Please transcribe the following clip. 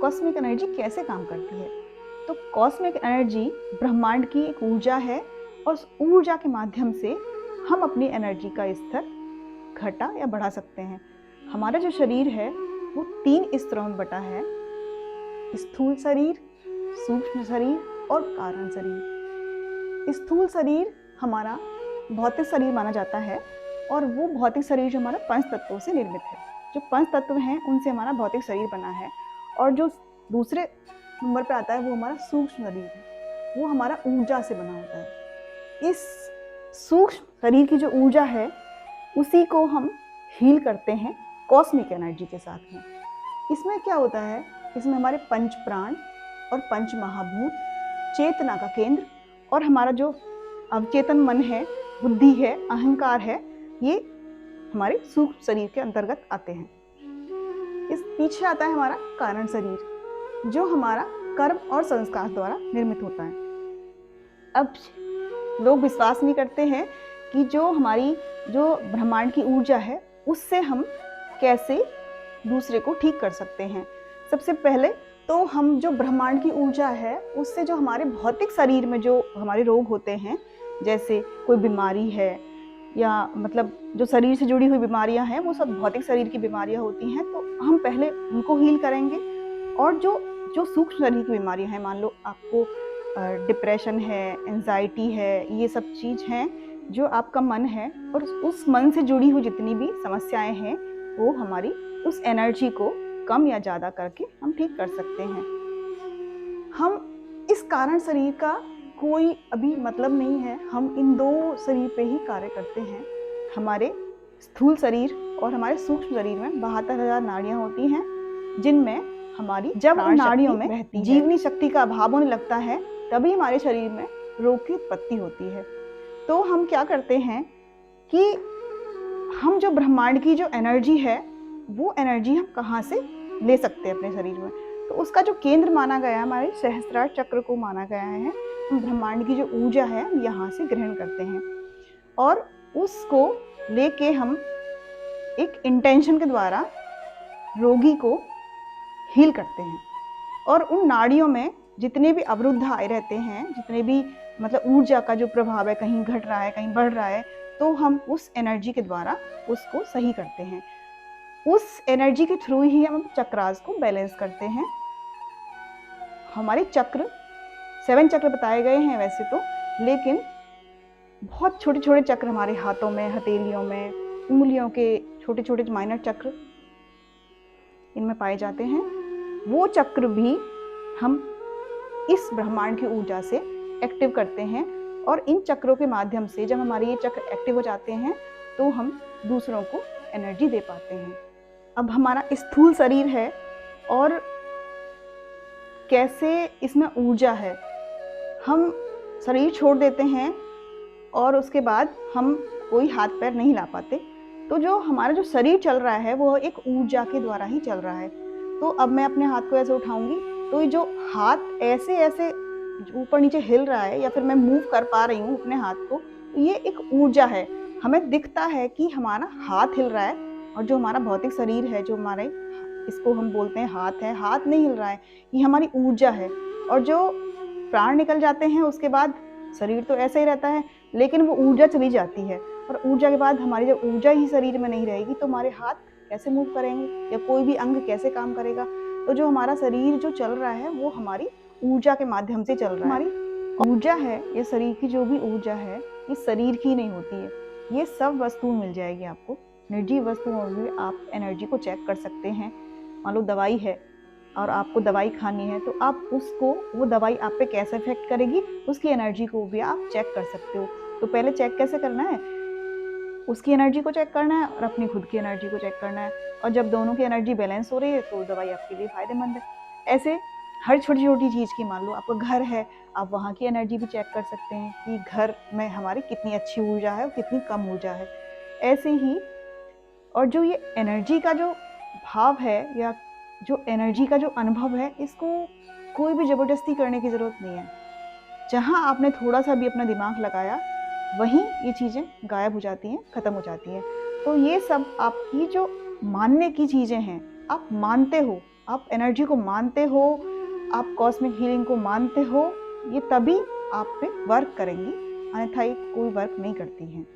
Cosmic energy कैसे काम करती है। तो कॉस्मिक एनर्जी ब्रह्मांड की एक ऊर्जा है और उस ऊर्जा के माध्यम से हम अपनी एनर्जी का स्तर घटा या बढ़ा सकते हैं। हमारा जो शरीर है वो 3 स्तरों में बटा है, स्थूल शरीर, सूक्ष्म शरीर और कारण शरीर। स्थूल शरीर हमारा भौतिक शरीर माना जाता है और वो भौतिक शरीर जो हमारा 5 तत्वों से निर्मित है। जो 5 तत्व हैं उनसे हमारा भौतिक शरीर बना है। और जो दूसरे नंबर पे आता है वो हमारा सूक्ष्म शरीर है, वो हमारा ऊर्जा से बना होता है। इस सूक्ष्म शरीर की जो ऊर्जा है उसी को हम हील करते हैं कॉस्मिक एनर्जी के साथ में। इसमें क्या होता है, इसमें हमारे पंच प्राण और पंच महाभूत, चेतना का केंद्र और हमारा जो अवचेतन मन है, बुद्धि है, अहंकार है, ये हमारे सूक्ष्म शरीर के अंतर्गत आते हैं। इस पीछे आता है हमारा कारण शरीर जो हमारा कर्म और संस्कार द्वारा निर्मित होता है। अब लोग विश्वास नहीं करते हैं कि जो हमारी जो ब्रह्मांड की ऊर्जा है उससे हम कैसे दूसरे को ठीक कर सकते हैं। सबसे पहले तो हम जो ब्रह्मांड की ऊर्जा है उससे जो हमारे भौतिक शरीर में जो हमारे रोग होते हैं, जैसे कोई बीमारी है या मतलब जो शरीर से जुड़ी हुई बीमारियां हैं वो सब भौतिक शरीर की बीमारियां होती हैं, तो हम पहले उनको हील करेंगे। और जो जो सूक्ष्म शरीर की बीमारियां हैं, मान लो आपको डिप्रेशन है, एंजाइटी है, ये सब चीज़ हैं जो आपका मन है और उस मन से जुड़ी हुई जितनी भी समस्याएं हैं वो हमारी उस एनर्जी को कम या ज़्यादा करके हम ठीक कर सकते हैं। हम इस कारण शरीर का कोई अभी मतलब नहीं है, हम इन 2 शरीर पे ही कार्य करते हैं। हमारे स्थूल शरीर और हमारे सूक्ष्म शरीर में 72,000 नाड़ियाँ होती हैं, जिनमें हमारी जब उन नाड़ियों में जीवनी शक्ति का अभाव होने लगता है तभी हमारे शरीर में रोग की उत्पत्ति होती है। तो हम क्या करते हैं कि हम जो ब्रह्मांड की जो एनर्जी है वो एनर्जी हम कहाँ से ले सकते हैं अपने शरीर में, तो उसका जो केंद्र माना गया है, हमारे सहस्त्रार चक्र को माना गया है। हम ब्रह्मांड की जो ऊर्जा है हम यहाँ से ग्रहण करते हैं और उसको लेके हम एक इंटेंशन के द्वारा रोगी को हील करते हैं। और उन नाड़ियों में जितने भी अवरुद्ध आए रहते हैं, जितने भी मतलब ऊर्जा का जो प्रभाव है, कहीं घट रहा है कहीं बढ़ रहा है, तो हम उस एनर्जी के द्वारा उसको सही करते हैं। उस एनर्जी के थ्रू ही हम चक्रास को बैलेंस करते हैं। हमारे चक्र 7 चक्र बताए गए हैं वैसे तो, लेकिन बहुत छोटे छोटे चक्र हमारे हाथों में, हथेलियों में, उंगलियों के छोटे छोटे माइनर चक्र इनमें पाए जाते हैं। वो चक्र भी हम इस ब्रह्मांड की ऊर्जा से एक्टिव करते हैं और इन चक्रों के माध्यम से जब हमारे ये चक्र एक्टिव हो जाते हैं तो हम दूसरों को एनर्जी दे पाते हैं। अब हमारा स्थूल शरीर है और कैसे इसमें ऊर्जा है, हम शरीर छोड़ देते हैं और उसके बाद हम कोई हाथ पैर नहीं ला पाते, तो जो हमारा जो शरीर चल रहा है वो एक ऊर्जा के द्वारा ही चल रहा है। तो अब मैं अपने हाथ को ऐसे उठाऊंगी तो ये जो हाथ ऐसे ऐसे ऊपर नीचे हिल रहा है या फिर मैं मूव कर पा रही हूँ अपने हाथ को, तो ये एक ऊर्जा है। हमें दिखता है कि हमारा हाथ हिल रहा है और जो हमारा भौतिक शरीर है, जो हमारे इसको हम बोलते हैं हाथ है, हाथ नहीं हिल रहा है, ये हमारी ऊर्जा है। और जो प्राण निकल जाते हैं उसके बाद शरीर तो ऐसे ही रहता है, लेकिन वो ऊर्जा चली जाती है और ऊर्जा के बाद हमारी जब ऊर्जा ही शरीर में नहीं रहेगी तो हमारे हाथ कैसे मूव करेंगे या कोई भी अंग कैसे काम करेगा। तो जो हमारा शरीर जो चल रहा है वो हमारी ऊर्जा के माध्यम से चल रहा है। हमारी ऊर्जा है, ये शरीर की जो भी ऊर्जा है ये शरीर की नहीं होती है, ये सब वस्तु मिल जाएगी आपको। निर्जीव वस्तुओं में भी आप एनर्जी को चेक कर सकते हैं। मान लो दवाई है और आपको दवाई खानी है तो आप उसको, वो दवाई आप पे कैसे इफेक्ट करेगी उसकी एनर्जी को भी आप चेक कर सकते हो। तो पहले चेक कैसे करना है, उसकी एनर्जी को चेक करना है और अपनी खुद की एनर्जी को चेक करना है, और जब दोनों की एनर्जी बैलेंस हो रही है तो दवाई आपके लिए फायदेमंद है। ऐसे हर छोटी छोटी चीज़ की, मान लो आपका घर है, आप वहाँ की एनर्जी भी चेक कर सकते हैं कि घर में हमारी कितनी अच्छी ऊर्जा है और कितनी कम ऊर्जा है। ऐसे ही और जो ये एनर्जी का जो भाव है या जो एनर्जी का जो अनुभव है, इसको कोई भी ज़बरदस्ती करने की ज़रूरत नहीं है। जहाँ आपने थोड़ा सा भी अपना दिमाग लगाया वहीं ये चीज़ें गायब हो जाती हैं, ख़त्म हो जाती हैं। तो ये सब आपकी जो मानने की चीज़ें हैं, आप मानते हो आप एनर्जी को मानते हो, आप कॉस्मिक हीलिंग को मानते हो, ये तभी आप पे वर्क करेंगी, अन्यथा ये कोई वर्क नहीं करती हैं।